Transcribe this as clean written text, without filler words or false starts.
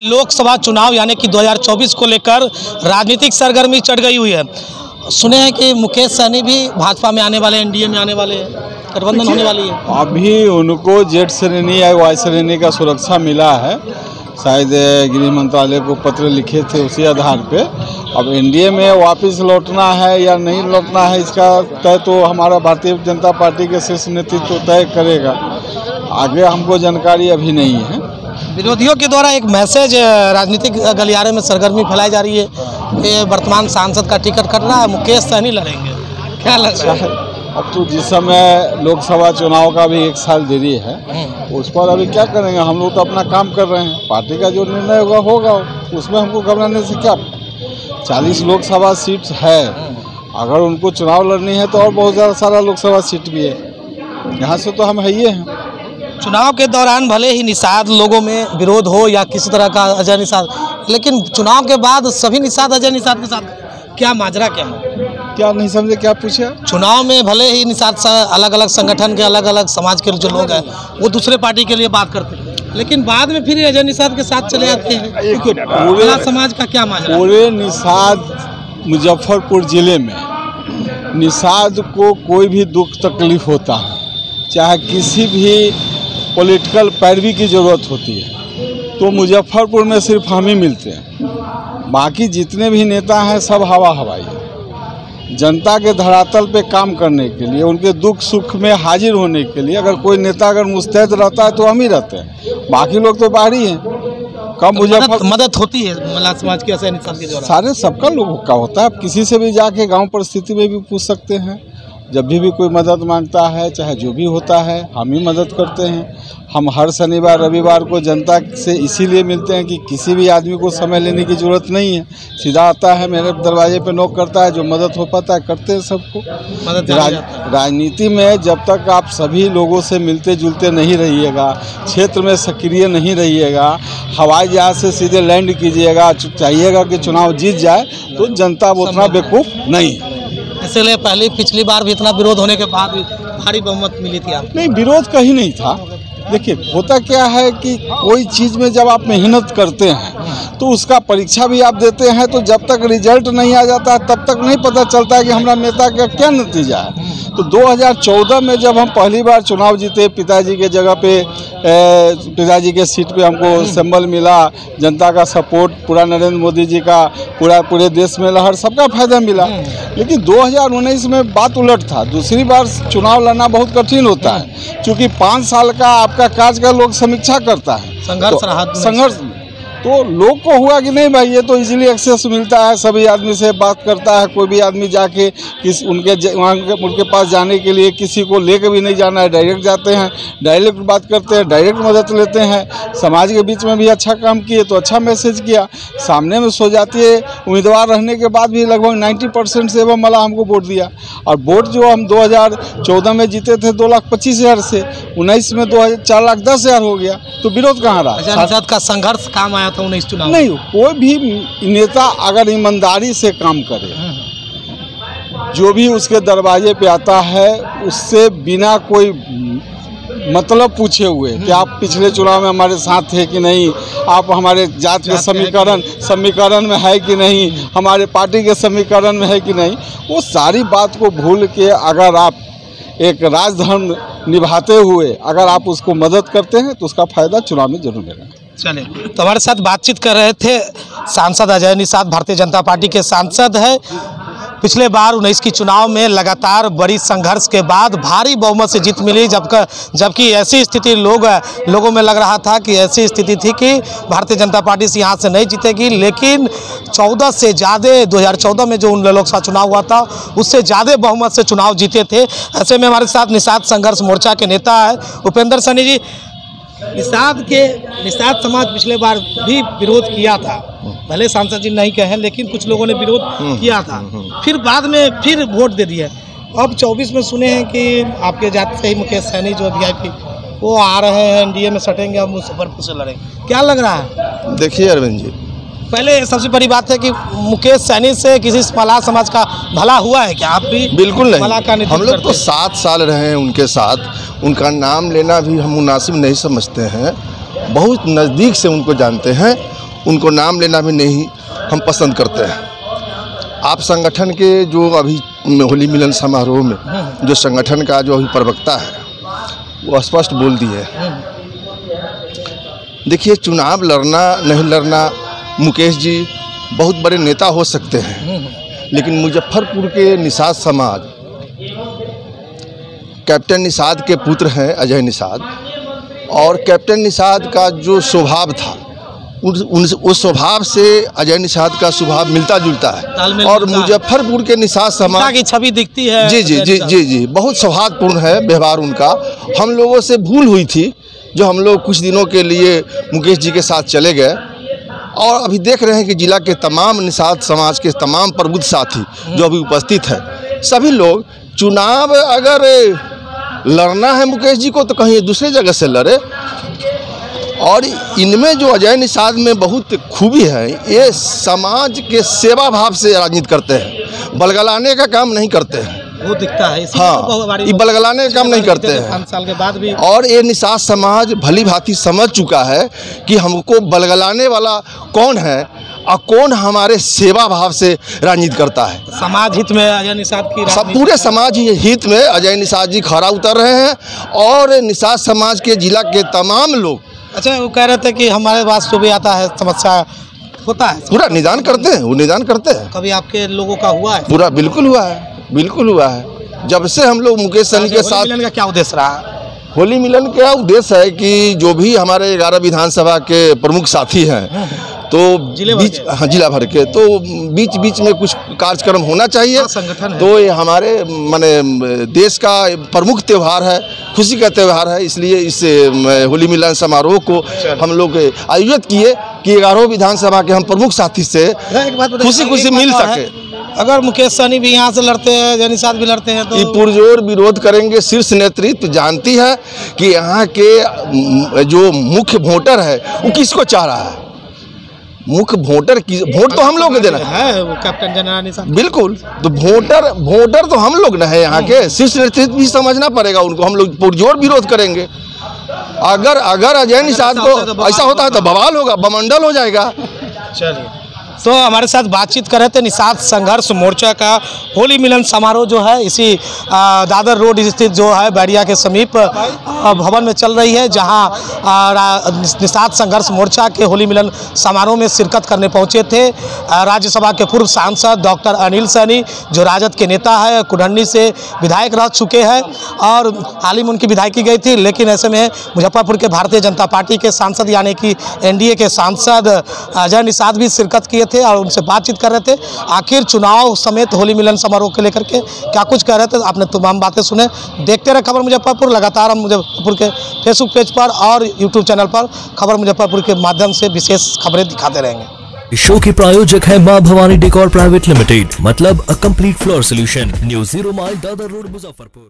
लोकसभा चुनाव यानी कि 2024 को लेकर राजनीतिक सरगर्मी चढ़ गई हुई है। सुने हैं कि मुकेश सहनी भी भाजपा में आने वाले, एनडीए में आने वाले, गठबंधन होने वाली है। अभी उनको जेड श्रेणी या वाई श्रेणी का सुरक्षा मिला है, शायद गृह मंत्रालय को पत्र लिखे थे उसी आधार पे। अब एनडीए में वापस लौटना है या नहीं लौटना है, इसका तय तो हमारा भारतीय जनता पार्टी के शीर्ष नेतृत्व तय करेगा। आगे हमको जानकारी अभी नहीं है। विरोधियों के द्वारा एक मैसेज राजनीतिक गलियारे में सरगर्मी फैलाई जा रही है कि वर्तमान सांसद का टिकट कट रहा है, मुकेश सहनी लड़ेंगे। क्या लग रहा है? अब तो जिस समय लोकसभा चुनाव का भी 1 साल देरी है, उस पर अभी क्या करेंगे। हम लोग तो अपना काम कर रहे हैं, पार्टी का जो निर्णय होगा उसमें हमको घबराने से क्या। 40 लोकसभा सीट है, अगर उनको चुनाव लड़नी है तो और बहुत सारा लोकसभा सीट भी है। यहाँ से तो हम है ही हैं। चुनाव के दौरान भले ही निषाद लोगों में विरोध हो या किसी तरह का अजय निषाद, लेकिन चुनाव के बाद सभी निषाद अजय निषाद के साथ क्या माजरा क्या है? क्या नहीं समझे, क्या पूछे? चुनाव में भले ही निषाद अलग अलग संगठन के अलग अलग समाज के जो लोग हैं वो दूसरे पार्टी के लिए बात करते हैं, लेकिन बाद में फिर अजय निषाद के साथ चले जाते हैं। पूरे समाज का क्या माजरा? पूरे निषाद मुजफ्फरपुर जिले में निषाद को कोई भी दुख तकलीफ होता है, चाहे किसी भी पॉलिटिकल पैरवी की ज़रूरत होती है, तो मुजफ्फरपुर में सिर्फ हम ही मिलते हैं। बाकी जितने भी नेता हैं सब हवा हवाई है। जनता के धरातल पे काम करने के लिए, उनके दुख सुख में हाजिर होने के लिए अगर कोई नेता अगर मुस्तैद रहता है तो हम ही रहते हैं, बाकी लोग तो बाहरी हैं। कम मुजफ्फर मदद होती है मला समाज की अजय निषाद के द्वारा? सारे सबका लोगों का होता है। आप किसी से भी जाके गाँव परिस्थिति में भी पूछ सकते हैं। जब भी कोई मदद मांगता है, चाहे जो भी होता है, हम ही मदद करते हैं। हम हर शनिवार रविवार को जनता से इसीलिए मिलते हैं कि किसी भी आदमी को समय लेने की ज़रूरत नहीं है, सीधा आता है, मेरे दरवाजे पे नॉक करता है, जो मदद हो पाता है करते हैं सबको। राजनीति में जब तक आप सभी लोगों से मिलते जुलते नहीं रहिएगा, क्षेत्र में सक्रिय नहीं रहिएगा, हवाई जहाज से सीधे लैंड कीजिएगा, चाहिएगा कि चुनाव जीत जाए, तो जनता उतना बेवकूफ़ नहीं है। इसलिए पिछली बार भी इतना विरोध होने के बाद भी भारी बहुमत मिली थी आप? नहीं, विरोध कहीं नहीं था। देखिए, होता क्या है कि कोई चीज़ में जब आप मेहनत करते हैं तो उसका परीक्षा भी आप देते हैं, तो जब तक रिजल्ट नहीं आ जाता तब तक नहीं पता चलता है कि हमारा नेता का क्या नतीजा है। तो 2014 में जब हम पहली बार चुनाव जीते, पिताजी के जगह पे पिताजी के सीट पे हमको सिंबल मिला, जनता का सपोर्ट, पूरा नरेंद्र मोदी जी का पूरे देश में लहर, सबका फायदा मिला। लेकिन 2019 में बात उलट था। दूसरी बार चुनाव लड़ना बहुत कठिन होता है, क्योंकि 5 साल का आपका कार्य का लोग समीक्षा करता है, संघर्ष तो लोग को हुआ कि नहीं भाई, ये तो इजीली एक्सेस मिलता है, सभी आदमी से बात करता है। कोई भी आदमी जाके उनके पास जाने के लिए किसी को लेकर भी नहीं जाना है, डायरेक्ट जाते हैं, डायरेक्ट बात करते हैं, डायरेक्ट मदद लेते हैं। समाज के बीच में भी अच्छा काम किए तो अच्छा मैसेज किया, सामने में सो जाती है। उम्मीदवार रहने के बाद भी लगभग 90% से एवं मला हमको वोट दिया। और वोट जो हम 2014 में जीते थे 2,25,000 से, 19 में 4,10,000 हो गया, तो विरोध कहाँ रहा? का संघर्ष काम आया था 19 चुनाव नहीं। कोई भी नेता अगर ईमानदारी से काम करे, जो भी उसके दरवाजे पे आता है उससे बिना कोई मतलब पूछे हुए कि आप पिछले चुनाव में हमारे साथ थे कि नहीं, आप हमारे जात के समीकरण में है कि नहीं, हमारे पार्टी के समीकरण में है कि नहीं, वो सारी बात को भूल के अगर आप एक राजधर्म निभाते हुए अगर आप उसको मदद करते हैं तो उसका फायदा चुनाव में जरूर मिलेगा। चलिए, तो हमारे साथ बातचीत कर रहे थे सांसद अजय निषाद, भारतीय जनता पार्टी के सांसद है। पिछले बार 19 की चुनाव में लगातार बड़ी संघर्ष के बाद भारी बहुमत से जीत मिली, जबकि ऐसी स्थिति लोगों में लग रहा था कि ऐसी स्थिति थी कि भारतीय जनता पार्टी से यहाँ से नहीं जीतेगी, लेकिन 14 से ज़्यादा 2014 में जो लोकसभा चुनाव हुआ था उससे ज़्यादा बहुमत से चुनाव जीते थे। ऐसे में हमारे साथ निषाद संघर्ष मोर्चा के नेता है उपेंद्र सहनी जी। निषाद समाज पिछले बार भी विरोध किया था, भले सांसद जी नहीं कहे, लेकिन कुछ लोगों ने विरोध किया था, फिर बाद में फिर वोट दे दिया। अब 24 में सुने हैं कि आपके जाति से ही मुकेश सहनी जो वीआईपी वो आ रहे हैं, एनडीए में सटेंगे, अब मुजफ्फरपुर से लड़ेंगे। क्या लग रहा है? देखिए अरविंद जी, पहले सबसे बड़ी बात है कि मुकेश सहनी से किसी मलाह समाज का भला हुआ है क्या? आप भी बिल्कुल नहीं, हम लोग तो 7 साल रहे हैं उनके साथ, उनका नाम लेना भी हम मुनासिब नहीं समझते हैं, बहुत नज़दीक से उनको जानते हैं उनको नाम लेना भी नहीं हम पसंद करते हैं। आप संगठन के जो अभी होली मिलन समारोह में जो संगठन का जो अभी प्रवक्ता है वो स्पष्ट बोल दिए। देखिए, चुनाव लड़ना नहीं लड़ना, मुकेश जी बहुत बड़े नेता हो सकते हैं, लेकिन मुजफ्फरपुर के निषाद समाज, कैप्टन निषाद के पुत्र हैं अजय निषाद, और कैप्टन निषाद का जो स्वभाव था उस स्वभाव से अजय निषाद का स्वभाव मिलता जुलता है, और मुजफ्फरपुर के निषाद समाज की छवि दिखती है। जी जी जी जी जी, बहुत सौहार्दपूर्ण है व्यवहार उनका। हम लोगों से भूल हुई थी जो हम लोग कुछ दिनों के लिए मुकेश जी के साथ चले गए, और अभी देख रहे हैं कि जिला के तमाम निषाद समाज के तमाम प्रबुद्ध साथी जो अभी उपस्थित है, सभी लोग चुनाव अगर लड़ना है मुकेश जी को तो कहीं दूसरे जगह से लड़े। और इनमें जो अजय निषाद में बहुत खूबी है, ये समाज के सेवा भाव से राजनीति करते हैं, बलगलाने का काम नहीं करते हैं। वो दिखता है। हाँ, ये बलगलाने का काम नहीं करते हैं। 5 साल के बाद भी। और ये निषाद समाज भली भांति समझ चुका है कि हमको बलगलाने वाला कौन है और कौन हमारे सेवा भाव से राजनीति करता है। समाज हित में अजय निषाद की सब पूरे समाज हित में अजय निषाद जी खरा उतर रहे हैं, और निषाद समाज के जिला के तमाम लोग। अच्छा, वो कह रहे थे कि हमारे पास जो भी आता है समस्या होता है, पूरा निदान करते हैं, वो निदान करते हैं। कभी आपके लोगों का हुआ है? पूरा बिल्कुल हुआ है, बिल्कुल हुआ है। जब से हम लोग मुकेश सहनी के साथ, होली मिलन का क्या उद्देश्य रहा? होली मिलन का उद्देश्य है कि जो भी हमारे 11 विधानसभा के प्रमुख साथी हैं, तो बीच, हाँ, जिला भर के, तो बीच बीच में कुछ कार्यक्रम होना चाहिए। हाँ, संगठन है। तो ये हमारे माने देश का प्रमुख त्यौहार है, खुशी का त्यौहार है, इसलिए इस होली मिलन समारोह को हम लोग आयोजित किए कि 11 विधानसभा के हम प्रमुख साथी से खुशी मिल सके। अगर मुकेश सहनी भी यहाँ से लड़ते हैं, अजय निषाद भी लड़ते हैं, तो ये पुरजोर विरोध करेंगे। शीर्ष नेतृत्व जानती है कि यहाँ के जो मुख्य वोटर है वो किसको चाह रहा है। मुख्य वोटर की वोट तो हम लोग देना है, वो कैप्टन जनरल निषाद। बिल्कुल, तो वोटर तो हम लोग न है यहाँ के। शीर्ष नेतृत्व भी समझना पड़ेगा उनको। हम लोग पुरजोर विरोध करेंगे। अगर अजय निषाद को ऐसा होता है तो बवाल होगा, बमंडल हो जाएगा। चलिए, तो हमारे साथ बातचीत कर रहे थे निषाद संघर्ष मोर्चा का होली मिलन समारोह जो है इसी दादर रोड स्थित जो है बैरिया के समीप भवन में चल रही है, जहां निषाद संघर्ष मोर्चा के होली मिलन समारोह में शिरकत करने पहुंचे थे राज्यसभा के पूर्व सांसद डॉक्टर अनिल सहनी, जो राजद के नेता है, कुढ़नी से विधायक रह चुके हैं, और हाल ही में उनकी विधायकी गई थी। लेकिन ऐसे में मुजफ्फरपुर के भारतीय जनता पार्टी के सांसद यानी कि एनडीए के सांसद अजय निषाद भी शिरकत किए थे और उनसे बातचीत कर रहे थे। आखिर चुनाव समेत होली मिलन समारोह को लेकर के क्या कुछ कह रहे थे, आपने तमाम बातें सुने। देखते रहे खबर मुजफ्फरपुर। लगातार हम मुजफ्फरपुर के फेसबुक पेज पर और यूट्यूब चैनल पर खबर मुजफ्फरपुर के माध्यम से विशेष खबरें दिखाते रहेंगे। शो के प्रायोजक है मां भवानी डेकोर प्राइवेट लिमिटेड, मतलब a complete floor solution, new 0 mile Dadar road Muzaffarpur.